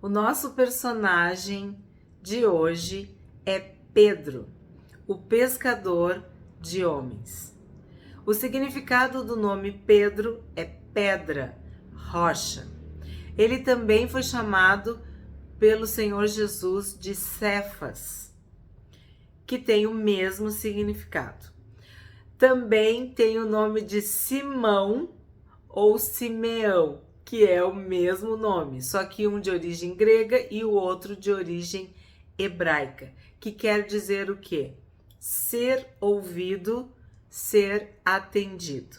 O nosso personagem de hoje é Pedro, o pescador de homens. O significado do nome Pedro é pedra, rocha. Ele também foi chamado pelo Senhor Jesus de Cefas, que tem o mesmo significado. Também tem o nome de Simão ou Simeão, que é o mesmo nome, só que um de origem grega e o outro de origem hebraica, que quer dizer o quê? Ser ouvido, ser atendido.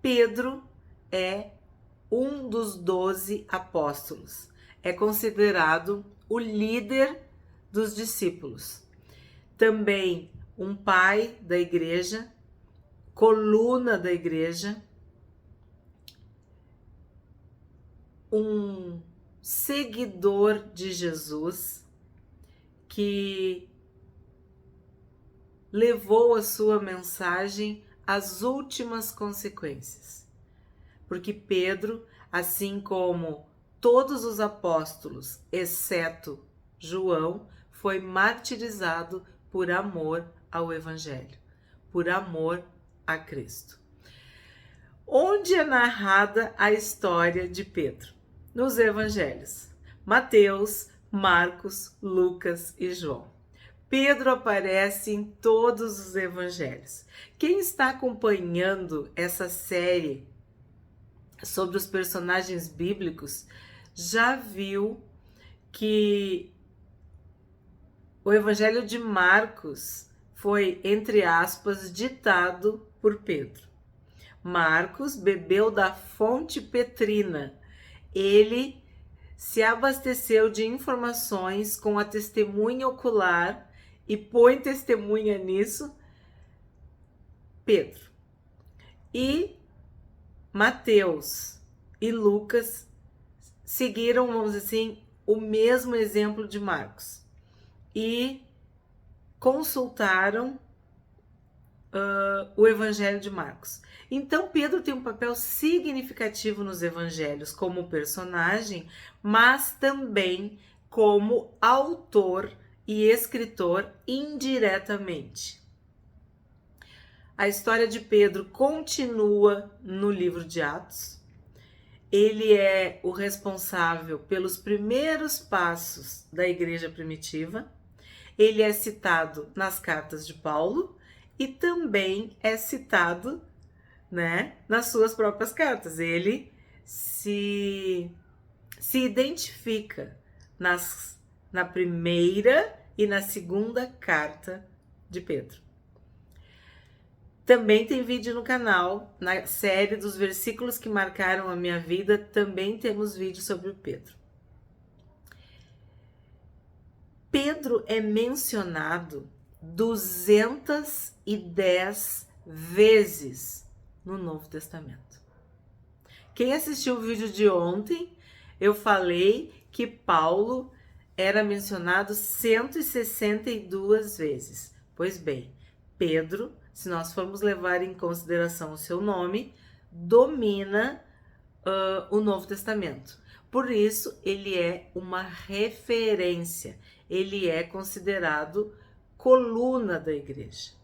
Pedro é um dos 12 apóstolos. É considerado o líder dos discípulos. Também um pai da igreja, coluna da igreja, um seguidor de Jesus que levou a sua mensagem às últimas consequências. Porque Pedro, assim como todos os apóstolos, exceto João, foi martirizado por amor ao Evangelho, por amor a Cristo. Onde é narrada a história de Pedro? Nos Evangelhos: Mateus, Marcos, Lucas e João. Pedro aparece em todos os Evangelhos. Quem está acompanhando essa série sobre os personagens bíblicos já viu que o Evangelho de Marcos foi, entre aspas, ditado por Pedro. Marcos bebeu da fonte petrina. Ele se abasteceu de informações com a testemunha ocular e põe testemunha nisso Pedro. E Mateus e Lucas seguiram, vamos dizer assim, o mesmo exemplo de Marcos e consultaram o Evangelho de Marcos. Então Pedro tem um papel significativo nos evangelhos como personagem, mas também como autor e escritor indiretamente. A história de Pedro continua no livro de Atos. Ele é o responsável pelos primeiros passos da igreja primitiva. Ele é citado nas cartas de Paulo e também é citado, nas suas próprias cartas. Ele se identifica na primeira e na segunda carta de Pedro. Também tem vídeo no canal, na série dos versículos que marcaram a minha vida, também temos vídeo sobre o Pedro. Pedro é mencionado 210 vezes no Novo Testamento. Quem assistiu o vídeo de ontem, eu falei que Paulo era mencionado 162 vezes. Pois bem, Pedro, se nós formos levar em consideração o seu nome, domina o Novo Testamento. Por isso, ele é uma referência. Ele é considerado coluna da igreja.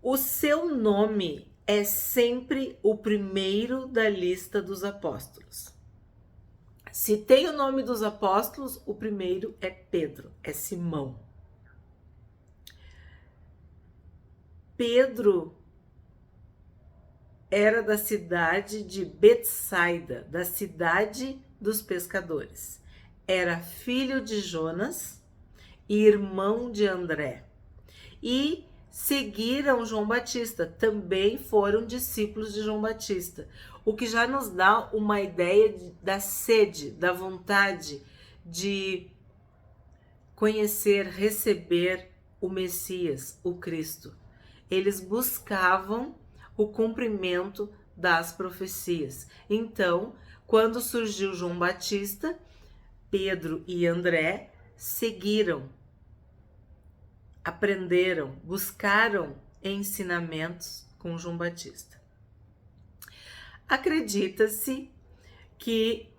O seu nome é sempre o primeiro da lista dos apóstolos. Se tem o nome dos apóstolos, o primeiro é Pedro, é Simão. Pedro era da cidade de Betsaida, da cidade dos pescadores. Era filho de Jonas e irmão de André. E seguiram João Batista, também foram discípulos de João Batista, o que já nos dá uma ideia da sede, da vontade de conhecer, receber o Messias, o Cristo. Eles buscavam o cumprimento das profecias. Então, quando surgiu João Batista, Pedro e André seguiram, aprenderam, buscaram ensinamentos com João Batista. Acredita-se que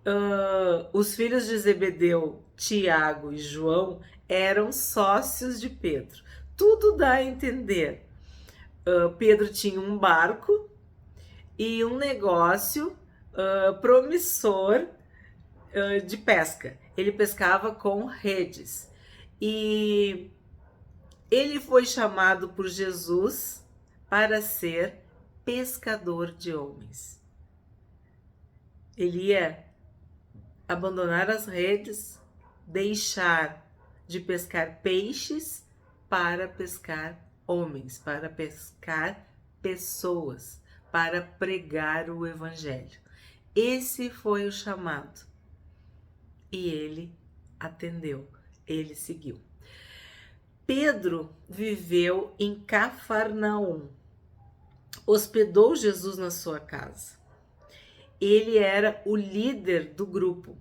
os filhos de Zebedeu, Tiago e João, eram sócios de Pedro. Tudo dá a entender. Pedro tinha um barco e um negócio promissor de pesca. Ele pescava com redes. E ele foi chamado por Jesus para ser pescador de homens. Ele ia abandonar as redes, deixar de pescar peixes para pescar homens, para pescar pessoas, para pregar o evangelho. Esse foi o chamado. E ele atendeu, ele seguiu. Pedro viveu em Cafarnaum, hospedou Jesus na sua casa. Ele era o líder do grupo.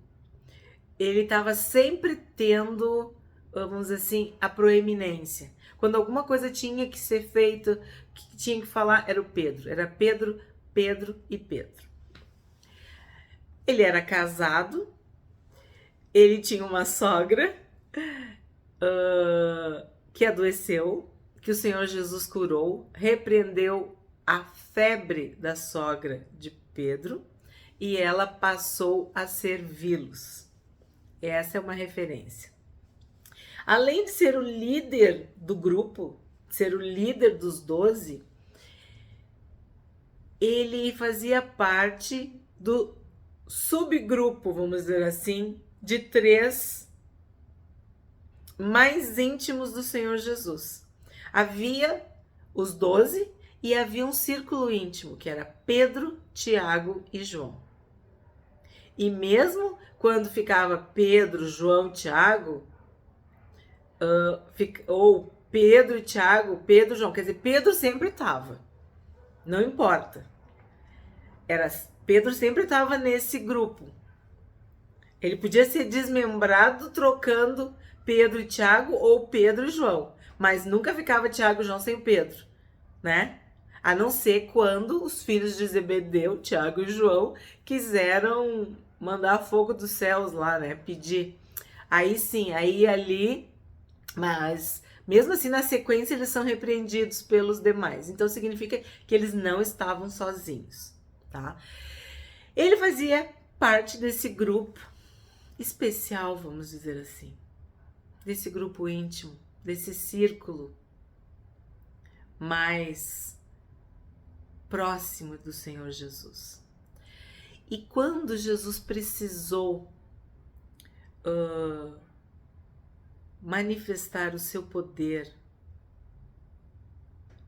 Ele estava sempre tendo, vamos dizer assim, a proeminência. Quando alguma coisa tinha que ser feita, que tinha que falar, era o Pedro. Era Pedro, Pedro e Pedro. Ele era casado, ele tinha uma sogra que adoeceu, que o Senhor Jesus curou, repreendeu a febre da sogra de Pedro e ela passou a servi-los. Essa é uma referência. Além de ser o líder do grupo, ser o líder dos 12, ele fazia parte do subgrupo, vamos dizer assim, de 3 mais íntimos do Senhor Jesus. Havia os 12 e havia um círculo íntimo, que era Pedro, Tiago e João. E mesmo quando ficava Pedro, João, Tiago, ou Pedro e Tiago, Pedro, João, quer dizer, Pedro sempre estava, não importa. Pedro sempre estava nesse grupo. Ele podia ser desmembrado trocando Pedro e Tiago ou Pedro e João, mas nunca ficava Tiago e João sem Pedro, né? A não ser quando os filhos de Zebedeu, Tiago e João, quiseram mandar fogo dos céus lá, né? Pedir. Aí sim, aí ali, mas mesmo assim na sequência eles são repreendidos pelos demais. Então significa que eles não estavam sozinhos, tá? Ele fazia parte desse grupo especial, vamos dizer assim, desse grupo íntimo, desse círculo mais próximo do Senhor Jesus. E quando Jesus precisou manifestar o seu poder,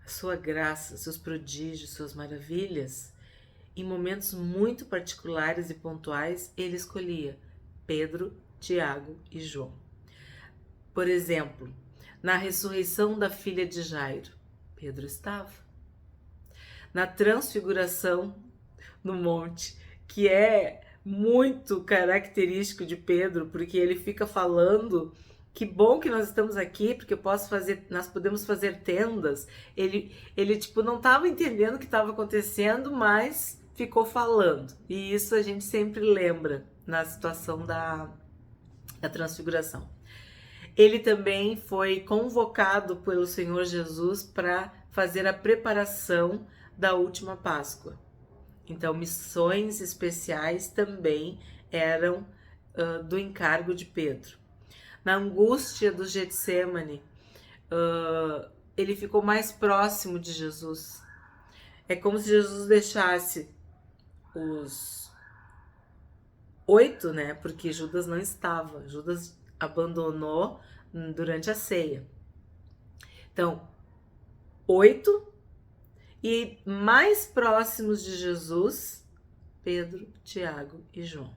a sua graça, seus prodígios, suas maravilhas, em momentos muito particulares e pontuais, ele escolhia Pedro, Tiago e João. Por exemplo, na ressurreição da filha de Jairo, Pedro estava. Na transfiguração no monte, que é muito característico de Pedro, porque ele fica falando que bom que nós estamos aqui, porque nós podemos fazer tendas. Ele tipo não estava entendendo o que estava acontecendo, mas ficou falando. E isso a gente sempre lembra na situação da transfiguração. Ele também foi convocado pelo Senhor Jesus para fazer a preparação da última Páscoa. Então, missões especiais também eram do encargo de Pedro. Na angústia do Getsêmani, ele ficou mais próximo de Jesus. É como se Jesus deixasse os 8, né? Porque Judas não estava. Judas abandonou durante a ceia. Então, 8 e mais próximos de Jesus, Pedro, Tiago e João,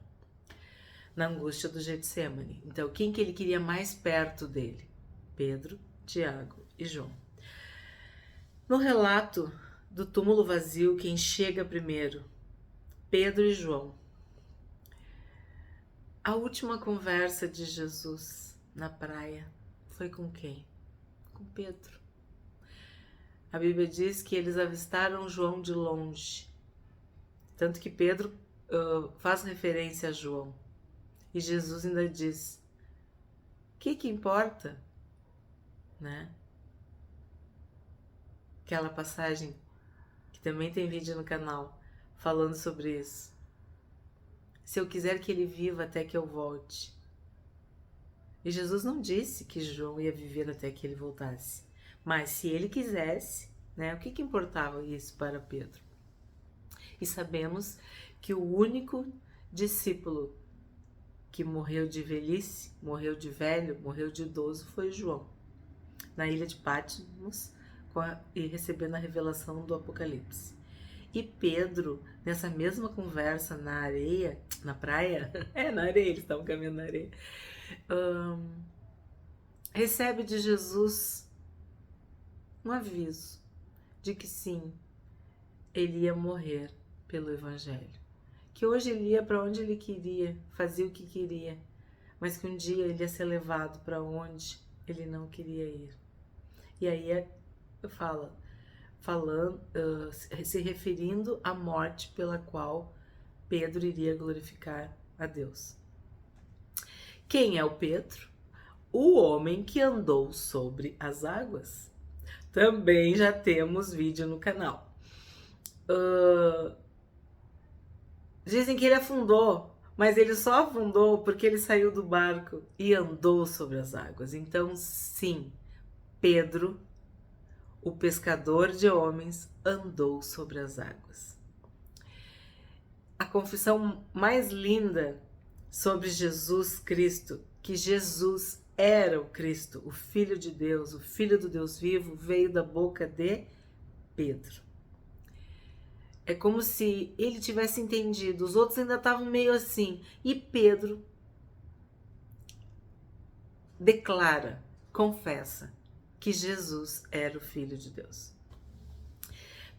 na angústia do Getsêmani. Então, quem que ele queria mais perto dele? Pedro, Tiago e João. No relato do túmulo vazio, quem chega primeiro? Pedro e João. A última conversa de Jesus na praia foi com quem? Com Pedro. A Bíblia diz que eles avistaram João de longe. Tanto que Pedro faz referência a João. E Jesus ainda diz: o que importa? Né? Aquela passagem que também tem vídeo no canal falando sobre isso. Se eu quiser que ele viva até que eu volte. E Jesus não disse que João ia viver até que ele voltasse. Mas se ele quisesse, né, o que importava isso para Pedro? E sabemos que o único discípulo que morreu de velhice, morreu de velho, morreu de idoso foi João, na ilha de Patmos, e recebendo a revelação do Apocalipse. E Pedro, nessa mesma conversa na areia, na praia, na areia, eles estavam caminhando na areia, recebe de Jesus um aviso de que sim, ele ia morrer pelo Evangelho. Que hoje ele ia para onde ele queria, fazia o que queria, mas que um dia ele ia ser levado para onde ele não queria ir. E aí se referindo à morte pela qual Pedro iria glorificar a Deus. Quem é o Pedro? O homem que andou sobre as águas. Também já temos vídeo no canal. Dizem que ele afundou, mas ele só afundou porque ele saiu do barco e andou sobre as águas. Então, sim, Pedro, o pescador de homens, andou sobre as águas. A confissão mais linda sobre Jesus Cristo, que Jesus era o Cristo, o Filho de Deus, o Filho do Deus vivo, veio da boca de Pedro. É como se ele tivesse entendido, os outros ainda estavam meio assim. E Pedro declara, confessa, que Jesus era o Filho de Deus.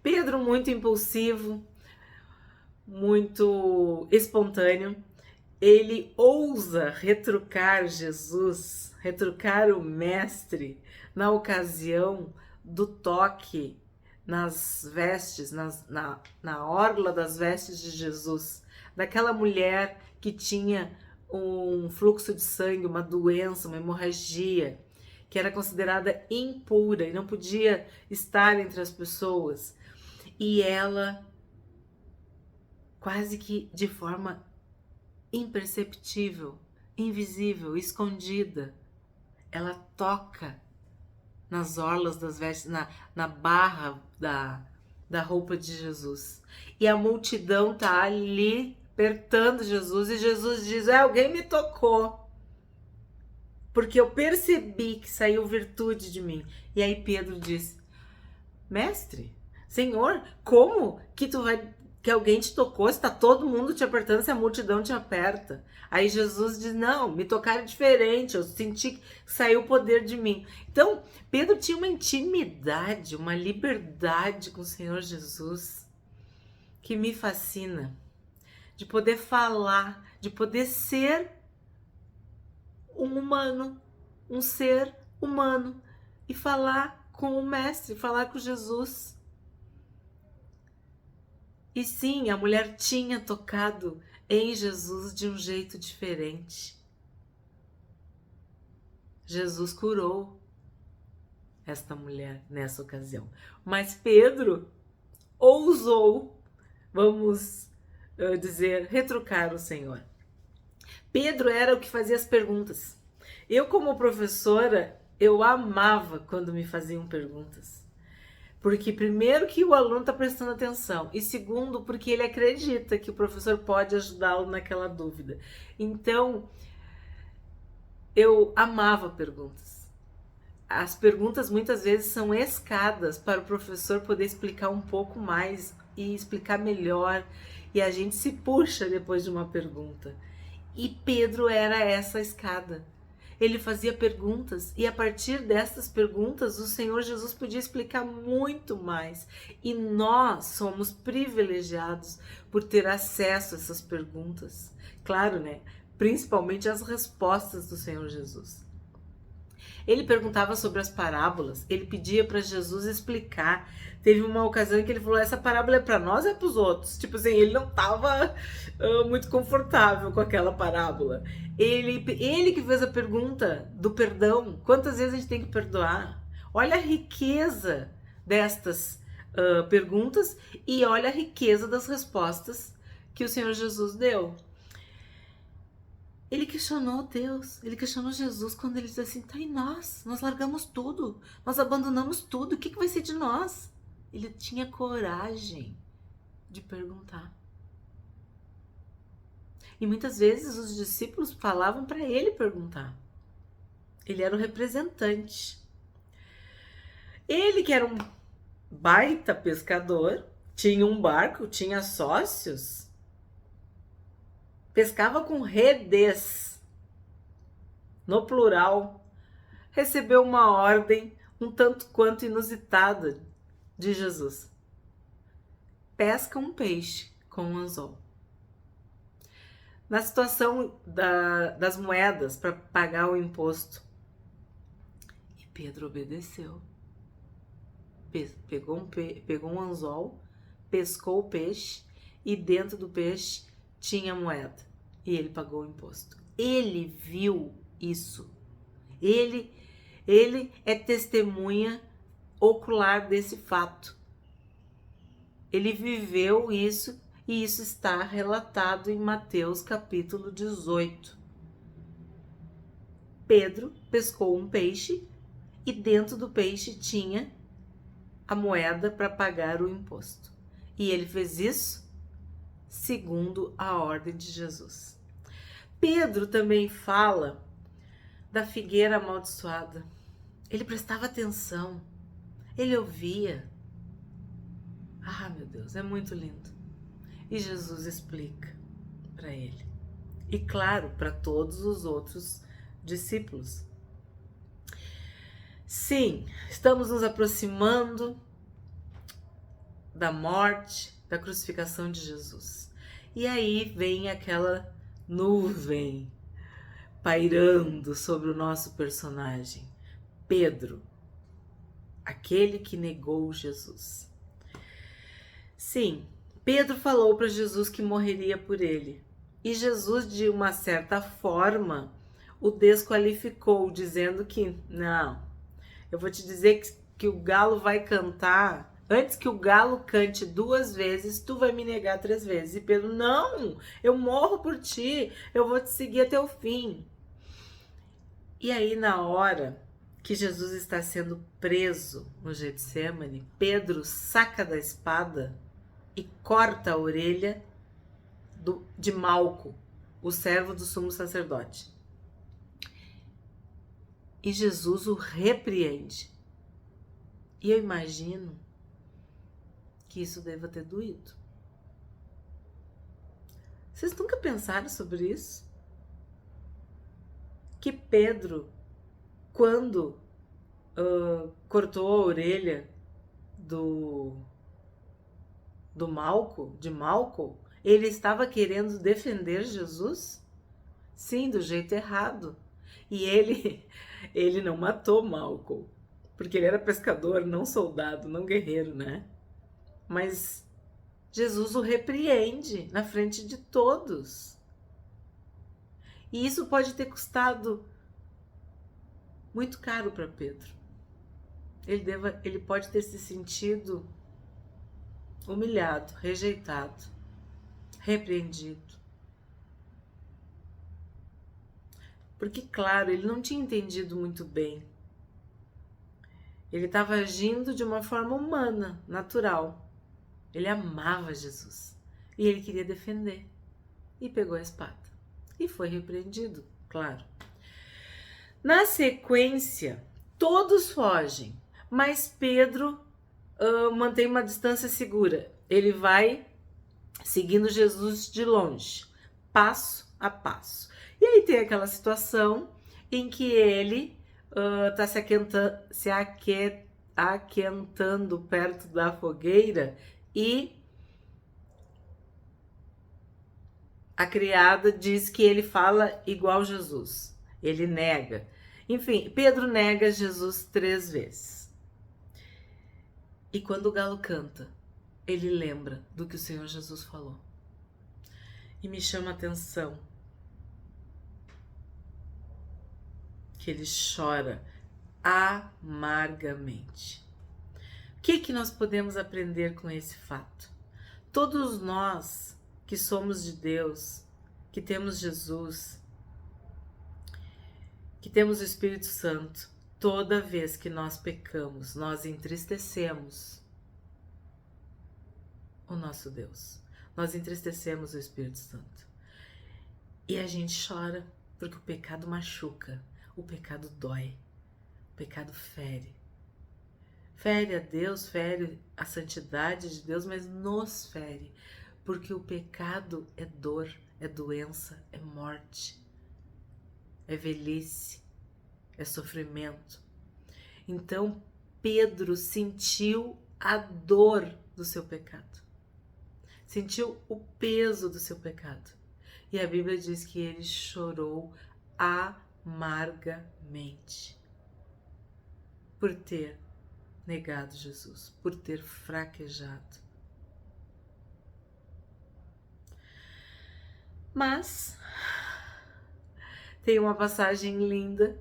Pedro, muito impulsivo, muito espontâneo, ele ousa retrucar Jesus, retrucar o Mestre, na ocasião do toque nas vestes, na orla das vestes de Jesus, daquela mulher que tinha um fluxo de sangue, uma doença, uma hemorragia, que era considerada impura e não podia estar entre as pessoas. E ela, quase que de forma imperceptível, invisível, escondida, ela toca nas orlas das vestes, na barra da roupa de Jesus. E a multidão tá ali apertando Jesus e Jesus diz: alguém me tocou, porque eu percebi que saiu virtude de mim. E aí Pedro diz: Mestre, Senhor, como que alguém te tocou? Está todo mundo te apertando, se a multidão te aperta. Aí Jesus diz: não, me tocaram diferente, eu senti que saiu o poder de mim. Então, Pedro tinha uma intimidade, uma liberdade com o Senhor Jesus que me fascina, de poder falar, de poder ser um humano, um ser humano, e falar com o Mestre, falar com Jesus. E sim, a mulher tinha tocado em Jesus de um jeito diferente. Jesus curou esta mulher nessa ocasião. Mas Pedro ousou, vamos dizer, retrucar o Senhor. Pedro era o que fazia as perguntas. Eu, como professora, eu amava quando me faziam perguntas. Porque primeiro que o aluno está prestando atenção e segundo porque ele acredita que o professor pode ajudá-lo naquela dúvida. Então, eu amava perguntas. As perguntas muitas vezes são escadas para o professor poder explicar um pouco mais e explicar melhor, e a gente se puxa depois de uma pergunta. E Pedro era essa escada. Ele fazia perguntas e a partir dessas perguntas o Senhor Jesus podia explicar muito mais. E nós somos privilegiados por ter acesso a essas perguntas. Claro, né? Principalmente as respostas do Senhor Jesus. Ele perguntava sobre as parábolas, ele pedia para Jesus explicar. Teve uma ocasião em que ele falou: essa parábola é para nós ou é para os outros? Tipo assim, ele não estava muito confortável com aquela parábola. Ele que fez a pergunta do perdão: quantas vezes a gente tem que perdoar? Olha a riqueza destas perguntas e olha a riqueza das respostas que o Senhor Jesus deu. Ele questionou Deus, ele questionou Jesus quando ele disse assim: tá, e nós largamos tudo, nós abandonamos tudo, o que vai ser de nós? Ele tinha coragem de perguntar. E muitas vezes os discípulos falavam para ele perguntar. Ele era o representante. Ele que era um baita pescador, tinha um barco, tinha sócios, pescava com redes, no plural, recebeu uma ordem um tanto quanto inusitada de Jesus. Pesca um peixe com um anzol. Na situação das moedas para pagar o imposto. E Pedro obedeceu. Pegou um anzol, pescou o peixe e dentro do peixe tinha moeda. E ele pagou o imposto. Ele viu isso. Ele é testemunha ocular desse fato. Ele viveu isso e isso está relatado em Mateus capítulo 18. Pedro pescou um peixe e dentro do peixe tinha a moeda para pagar o imposto. E ele fez isso segundo a ordem de Jesus. Pedro também fala da figueira amaldiçoada. Ele prestava atenção, ele ouvia. Ah, meu Deus, é muito lindo. E Jesus explica para ele. E claro, para todos os outros discípulos. Sim, estamos nos aproximando da morte, da crucificação de Jesus. E aí vem aquela nuvem pairando sobre o nosso personagem, Pedro, aquele que negou Jesus. Sim, Pedro falou para Jesus que morreria por ele. E Jesus, de uma certa forma, o desqualificou, dizendo que, não, eu vou te dizer que o galo vai cantar, antes que o galo cante 2 vezes, tu vai me negar 3 vezes. E Pedro: não, eu morro por ti, eu vou te seguir até o fim. E aí, na hora que Jesus está sendo preso no Getsemane, Pedro saca da espada e corta a orelha de Malco, o servo do sumo sacerdote. E Jesus o repreende. E eu imagino que isso deva ter doído. Vocês nunca pensaram sobre isso? Que Pedro, quando cortou a orelha de Malco, ele estava querendo defender Jesus? Sim, do jeito errado. E ele não matou Malco, porque ele era pescador, não soldado, não guerreiro, né? Mas Jesus o repreende na frente de todos. E isso pode ter custado muito caro para Pedro. Ele pode ter se sentido humilhado, rejeitado, repreendido. Porque, claro, ele não tinha entendido muito bem. Ele estava agindo de uma forma humana, natural. Ele amava Jesus e ele queria defender. E pegou a espada. E foi repreendido, claro. Na sequência, todos fogem, mas Pedro mantém uma distância segura. Ele vai seguindo Jesus de longe, passo a passo. E aí tem aquela situação em que ele está se aquentando perto da fogueira e a criada diz que ele fala igual Jesus. Ele nega. Enfim, Pedro nega Jesus 3 vezes. E quando o galo canta, ele lembra do que o Senhor Jesus falou. E me chama a atenção que ele chora amargamente. O que nós podemos aprender com esse fato? Todos nós que somos de Deus, que temos Jesus, que temos o Espírito Santo, toda vez que nós pecamos, nós entristecemos o nosso Deus. Nós entristecemos o Espírito Santo. E a gente chora porque o pecado machuca, o pecado dói, o pecado fere. Fere a Deus, fere a santidade de Deus, mas nos fere, porque o pecado é dor, é doença, é morte, é velhice, é sofrimento. Então Pedro sentiu a dor do seu pecado, sentiu o peso do seu pecado. E a Bíblia diz que ele chorou amargamente por ter negado Jesus, por ter fraquejado. Mas tem uma passagem linda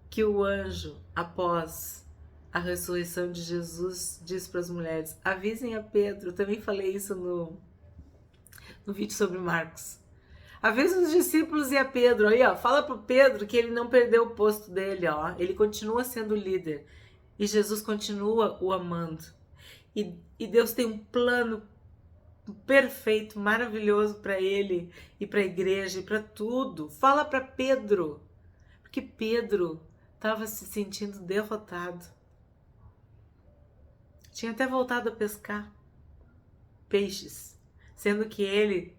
que o anjo, após a ressurreição de Jesus, diz para as mulheres: avisem a Pedro. Eu também falei isso no vídeo sobre Marcos. Avisa os discípulos e a Pedro. Aí, ó, fala pro Pedro que ele não perdeu o posto dele, ó. Ele continua sendo líder. E Jesus continua o amando. E Deus tem um plano perfeito, maravilhoso para ele e para a igreja e para tudo. Fala para Pedro, porque Pedro estava se sentindo derrotado. Tinha até voltado a pescar peixes, sendo que ele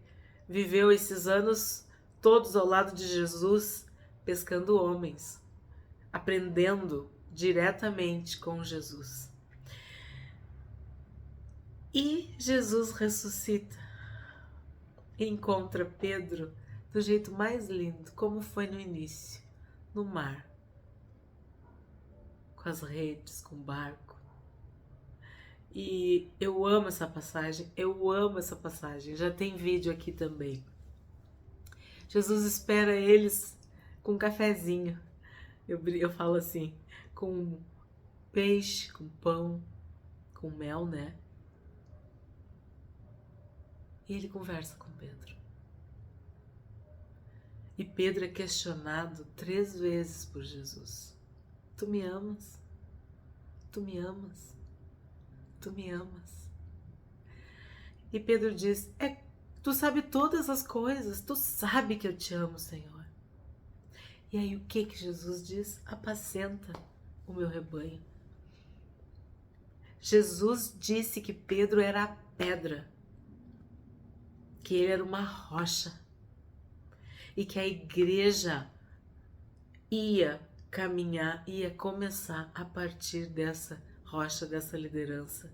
viveu esses anos todos ao lado de Jesus, pescando homens, aprendendo diretamente com Jesus. E Jesus ressuscita e encontra Pedro do jeito mais lindo, como foi no início, no mar, com as redes, com o barco. E eu amo essa passagem, já tem vídeo aqui também. Jesus espera eles com um cafezinho, eu falo assim, com peixe, com pão, com mel, né? E ele conversa com Pedro. E Pedro é questionado 3 vezes por Jesus. Tu me amas? Tu me amas? Tu me amas? E Pedro diz: tu sabe todas as coisas, tu sabe que eu te amo, Senhor. E aí o que Jesus diz? Apacenta o meu rebanho. Jesus disse que Pedro era a pedra, que ele era uma rocha e que a igreja ia caminhar, ia começar a partir dessa rocha, dessa liderança,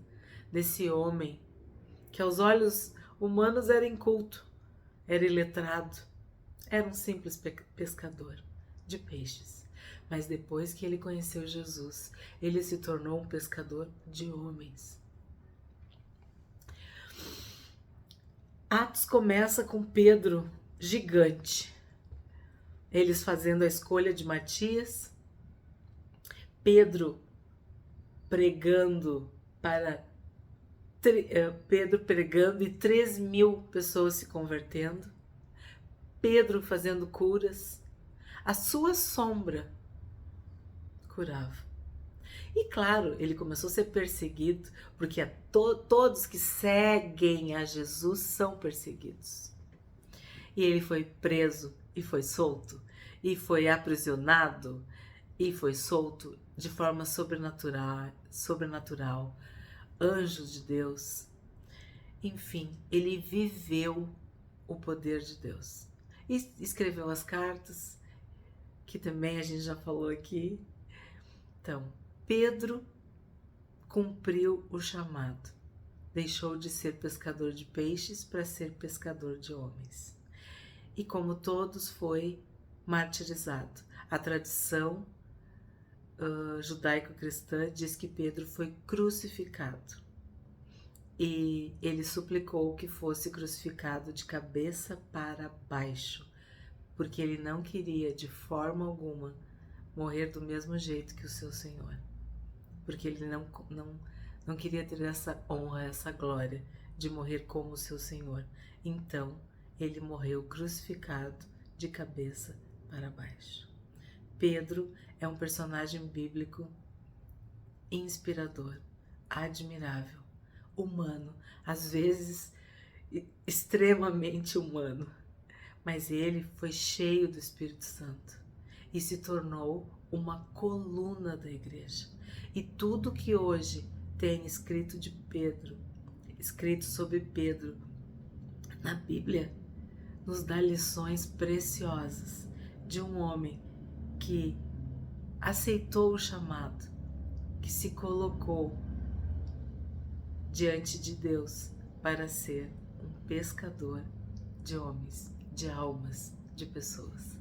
desse homem que aos olhos humanos era inculto, era iletrado, era um simples pescador de peixes. Mas depois que ele conheceu Jesus, ele se tornou um pescador de homens. Atos começa com Pedro gigante, eles fazendo a escolha de Matias, Pedro pregando e 3.000 pessoas se convertendo, Pedro fazendo curas, a sua sombra curava. E claro, ele começou a ser perseguido, porque todos que seguem a Jesus são perseguidos. E ele foi preso e foi solto, e foi aprisionado e foi solto de forma sobrenatural, anjos de Deus. Enfim, ele viveu o poder de Deus. E escreveu as cartas, que também a gente já falou aqui. Então, Pedro cumpriu o chamado. Deixou de ser pescador de peixes para ser pescador de homens. E como todos, foi martirizado. A tradição judaico-cristã diz que Pedro foi crucificado. E ele suplicou que fosse crucificado de cabeça para baixo, porque ele não queria de forma alguma morrer do mesmo jeito que o seu Senhor. Porque ele não queria ter essa honra, essa glória de morrer como o seu Senhor. Então, ele morreu crucificado de cabeça para baixo. Pedro é um personagem bíblico inspirador, admirável, humano, às vezes extremamente humano, mas ele foi cheio do Espírito Santo e se tornou uma coluna da igreja. E tudo que hoje tem escrito de Pedro, escrito sobre Pedro na Bíblia, nos dá lições preciosas de um homem que aceitou o chamado, que se colocou diante de Deus para ser um pescador de homens, de almas, de pessoas.